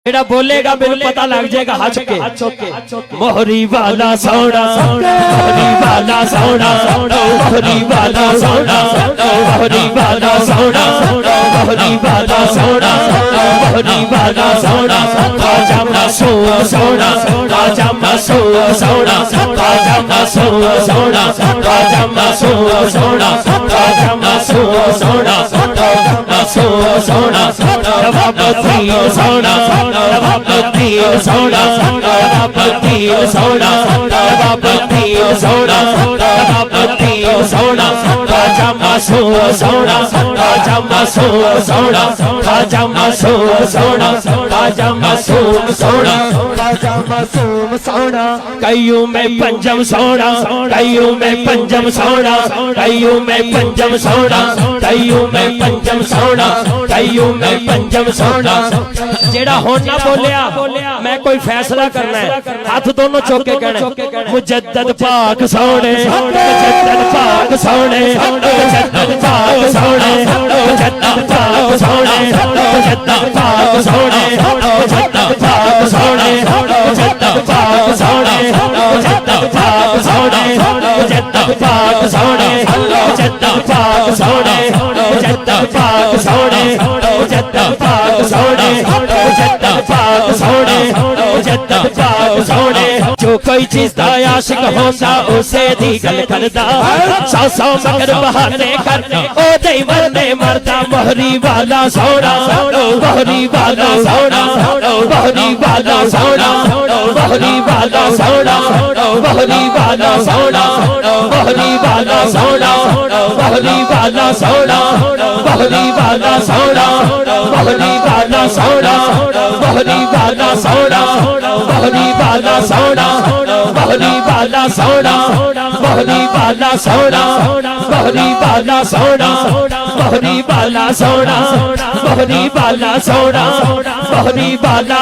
जेड़ा बोलेगा मेरे पता लग जाएगा हज के मोहरी वाला सोना मोहरी वाला सोना मोहरी वाला सोना मोहरी वाला सोना मोहरी वाला सोना मोहरी वाला सोना राजा मसो सोना राजा मसो सोना राजा मसो सोना राजा मसो सोना राजा मसो सोना मसो सोना नवाबती सोना नवाबती सोना नवाबती सोना नवाबती सोना नवाबती सोना राजा मसो सोना राजा मसो सोना राजा मसो सोना राजा मसो सोना राजा मसो सोना कईयों में पंजम सोना कईयों में पंजम सोना कईयों में पंजम सोना कईयों में पंजम सोना कईयों में पंजम सोना जेड़ा होना बोलिया मैं कोई फैसला करना है हाथ दोनों चौके कहने मुजद्दद पाक सोने मुजद्दद पाक सोने मुजद्दद पाक सोने मुजद्दद पाक सोने मुजद्दद पाक सोने मुजद्दद पाक सोने मुजद्दद पाक सोने मुजद्दद पाक सोने मुजद्दद पाक सोने मुजद्दद पाक सोने मुजद्दद पाक सोने मुजद्दद पाक सोने मुजद्दद पाक सोने मुजद्दद पाक सोने जो कोई चीज का आशिक होता उसे दी गल करदा सौ सौ मगर बहाने कर ओ दे मरने मरदा मोहरी वाला सोना मोहरी वाला सोना मोहरी वाला सोना मोहरी वाला सोना मोहरी वाला सोना मोहरी वाला सोना मोहरी वाला सोना मोहरी वाला सोना मोहरी वाला सोना मोहरी वाला सोना मोहरी वाला सोना मोहरी वाला सोना मोहरी वाला सोना मोहरी वाला सोना मोहरी वाला सोना मोहरी वाला सोना मोहरी वाला